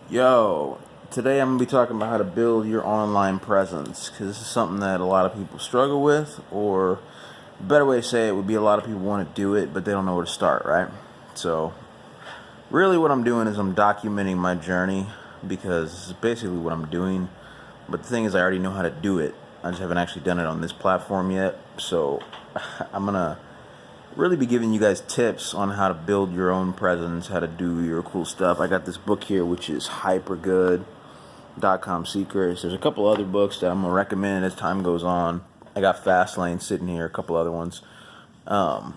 Yo, today I'm going to be talking about how to build your online presence because this is something that a lot of people struggle with, or a better way to say it would be a lot of people want to do it, but they don't know where to start, right? So, really, what I'm doing is I'm documenting my journey because this is basically what I'm doing. But the thing is, I already know how to do it. I just haven't actually done it on this platform yet. So, I'm going to really be giving you guys tips on how to build your own presence, how to do your cool stuff. I got this book here, which is Hypergood.com Secrets. There's a couple other books that I'm going to recommend as time goes on. I got Fastlane sitting here, a couple other ones. I'm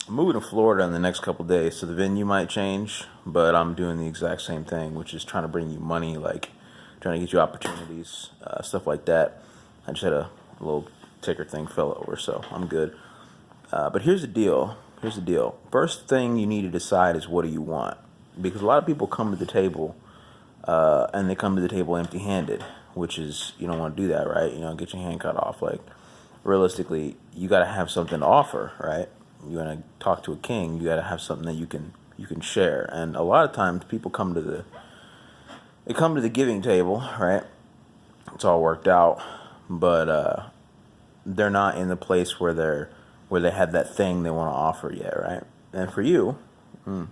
moving to Florida in the next couple days, so the venue might change, but I'm doing the exact same thing, which is trying to bring you money, like trying to get you opportunities, stuff like that. I just had a little ticker thing fell over, so I'm good. But here's the deal. First thing you need to decide is, what do you want? Because a lot of people come to the table, and they come to the table empty-handed, which is, you don't want to do that, right? Get your hand cut off. Like, realistically, you got to have something to offer, right? You want to talk to a king, you got to have something that you can share. And a lot of times, people come to the giving table, right? It's all worked out, but they're not in the place where they have that thing they want to offer yet, right? And for you, too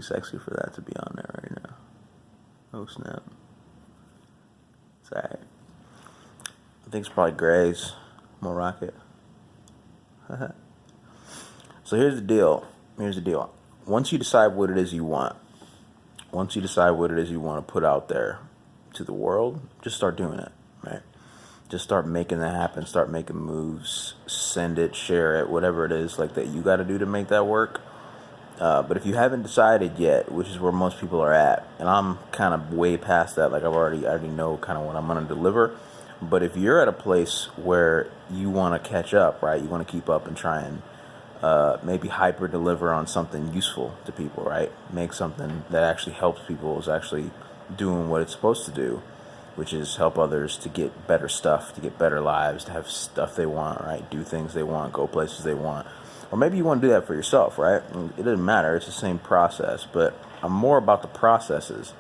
sexy for that to be on there right now. Oh snap! It's alright. I think it's probably Gray's more rocket. So here's the deal. Once you decide what it is you want, to put out there to the world, just start doing it, right? Just start making that happen. Start making moves. Send it, share it, whatever it is like that you got to do to make that work. But if you haven't decided yet, which is where most people are at, and I'm kind of way past that, like I already know kind of what I'm going to deliver. But if you're at a place where you want to catch up, right? You want to keep up and try and maybe hyper deliver on something useful to people, right? Make something that actually helps people, is actually doing what it's supposed to do, which is help others to get better stuff, to get better lives, to have stuff they want, right? Do things they want, go places they want. Or maybe you want to do that for yourself, right? It doesn't matter. It's the same process, but I'm more about the processes.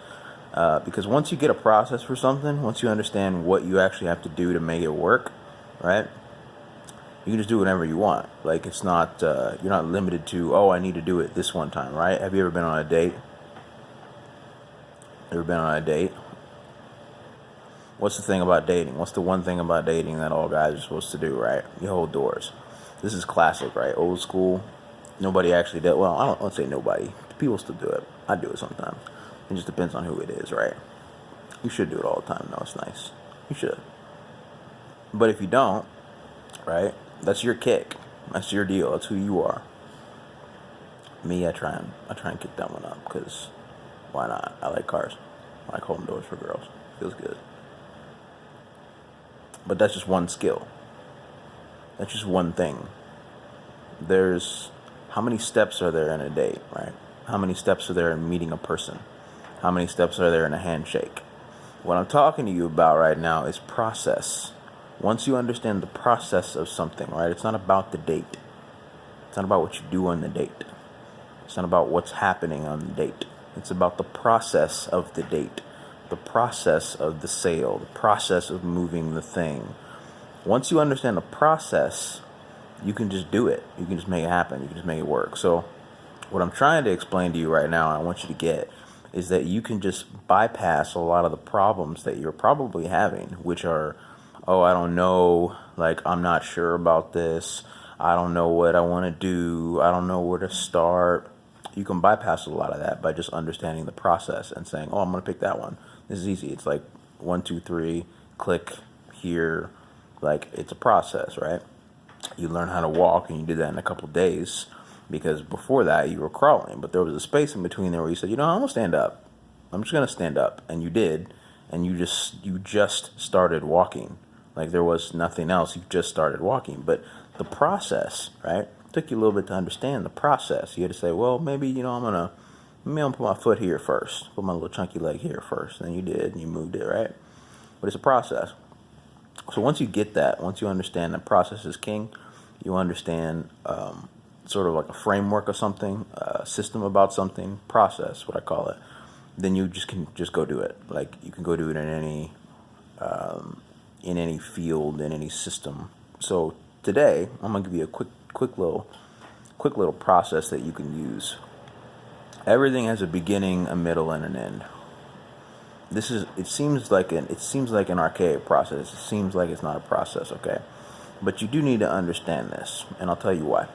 Because once you get a process for something, once you understand what you actually have to do to make it work, right? You can just do whatever you want. Like, it's not, you're not limited to, oh, I need to do it this one time, right? Have you ever been on a date? What's the thing about dating? What's the one thing about dating that all guys are supposed to do, right? You hold doors. This is classic, right? Old school. Nobody actually did. Well, I don't say nobody. People still do it. I do it sometimes. It just depends on who it is, right? You should do it all the time. No, it's nice. You should. But if you don't, right? That's your kick. That's your deal. That's who you are. Me, I try and kick that one up, because why not? I like cars. I like holding doors for girls. Feels good. But that's just one skill. That's just one thing. There's, how many steps are there in a date, right? How many steps are there in meeting a person? How many steps are there in a handshake? What I'm talking to you about right now is process. Once you understand the process of something, right? It's not about the date. It's not about what you do on the date. It's not about what's happening on the date. It's about the process of the date, the process of the sale, the process of moving the thing. Once you understand the process, you can just do it. You can just make it happen. You can just make it work. So what I'm trying to explain to you right now, and I want you to get, is that you can just bypass a lot of the problems that you're probably having, which are, oh, I don't know, like, I'm not sure about this. I don't know what I want to do. I don't know where to start. You can bypass a lot of that by just understanding the process and saying, oh, I'm going to pick that one. This is easy. It's like 1, 2, 3, click here. Like, it's a process, right? You learn how to walk, and you did that in a couple of days, because before that you were crawling, but there was a space in between there where you said, I'm going to stand up. I'm just going to stand up. And you did. And you just started walking. Like, there was nothing else. You just started walking. But the process, right, took you a little bit to understand the process. You had to say, well, maybe, I'm going to put my foot here first. Put my little chunky leg here first. And then you did, and you moved it, right? But it's a process. So once you get that, once you understand that process is king, you understand sort of like a framework of something, a system about something, process, what I call it. then you just can just go do it. Like you can go do it in any field, in any system. So today I'm gonna give you a quick little process that you can use. Everything has a beginning, a middle, and an end. It seems like an archaic process. It seems like it's not a process, okay? But you do need to understand this, and I'll tell you why.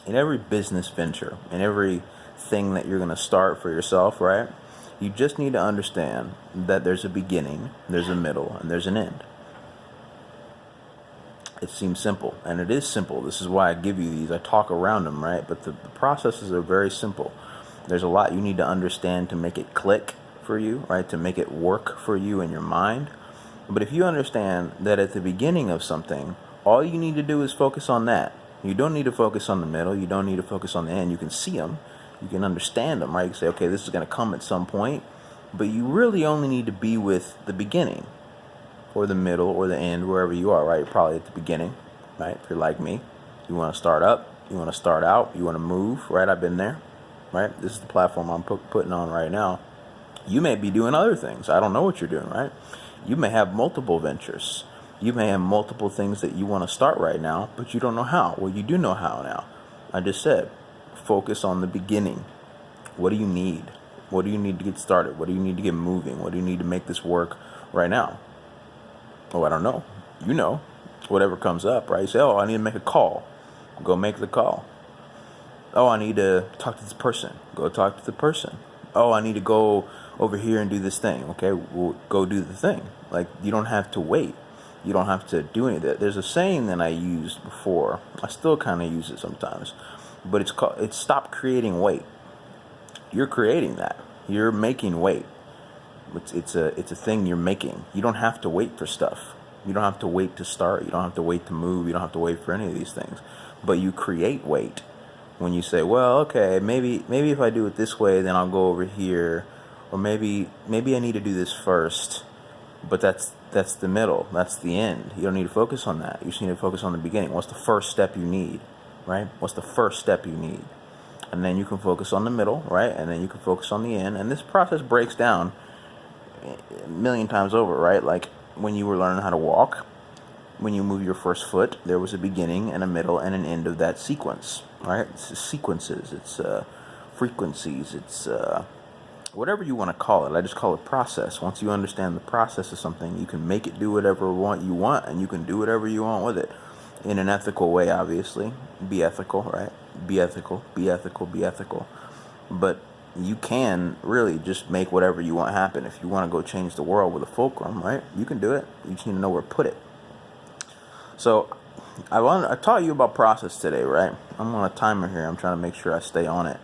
In every business venture, in every thing that you're going to start for yourself, right? You just need to understand that there's a beginning, there's a middle, and there's an end. It seems simple, and it is simple. This is why I give you these. I talk around them, right? But the processes are very simple. There's a lot you need to understand to make it click for you, right? To make it work for you in your mind. But if you understand that at the beginning of something, all you need to do is focus on that. You don't need to focus on the middle. You don't need to focus on the end. You can see them. You can understand them, right? You can say, okay, this is going to come at some point. But you really only need to be with the beginning or the middle or the end, wherever you are, right? You're probably at the beginning, right? If you're like me, you want to start up, you want to start out, you want to move, right? I've been there, right? This is the platform I'm putting on right now. You may be doing other things. I don't know what you're doing, right? You may have multiple ventures. You may have multiple things that you want to start right now, but you don't know how. Well, you do know how now. I just said, focus on the beginning. What do you need? What do you need to get started? What do you need to get moving? What do you need to make this work right now? Oh, I don't know. You know, whatever comes up, right? You say, oh, I need to make a call. Go make the call. Oh, I need to talk to this person. Go talk to the person. Oh, I need to go over here and do this thing. Okay, well, go do the thing. Like, you don't have to wait. You don't have to do any of that. There's a saying that I used before. I still kind of use it sometimes. But it's stop creating weight. You're creating that. You're making weight. It's a thing you're making. You don't have to wait for stuff. You don't have to wait to start. You don't have to wait to move. You don't have to wait for any of these things. But you create weight when you say, well, okay, maybe if I do it this way, then I'll go over here, or maybe I need to do this first. But that's the middle. That's the end. You don't need to focus on that. You just need to focus on the beginning. What's the first step you need, right? What's the first step you need? And then you can focus on the middle, right? And then you can focus on the end. And this process breaks down a million times over, right? Like when you were learning how to walk, when you move your first foot, there was a beginning and a middle and an end of that sequence, right? It's sequences, it's frequencies, it's whatever you want to call it. I just call it process. Once you understand the process of something, you can make it do whatever you want, and you can do whatever you want with it in an ethical way, obviously. Be ethical, right? Be ethical, be ethical, be ethical. But you can really just make whatever you want happen. If you want to go change the world with a fulcrum, right? You can do it. You just need to know where to put it. So I taught you about process today, right? I'm on a timer here. I'm trying to make sure I stay on it.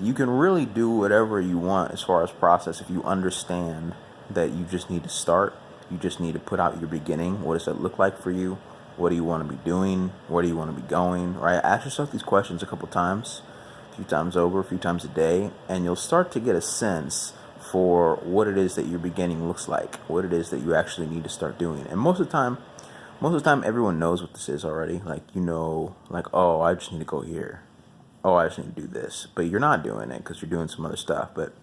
You can really do whatever you want as far as process if you understand that you just need to start. You just need to put out your beginning. What does that look like for you? What do you want to be doing? Where do you want to be going? Right? Ask yourself these questions a couple times, a few times over, a few times a day, and you'll start to get a sense for what it is that your beginning looks like, what it is that you actually need to start doing. And most of the time, everyone knows what this is already. Like, you know, like, oh, I just need to go here. Oh, I just need to do this. But you're not doing it because you're doing some other stuff. But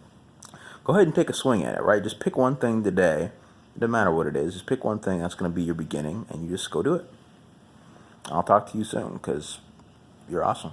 go ahead and take a swing at it, right? Just pick one thing today. It doesn't matter what it is. Just pick one thing that's going to be your beginning, and you just go do it. I'll talk to you soon because you're awesome.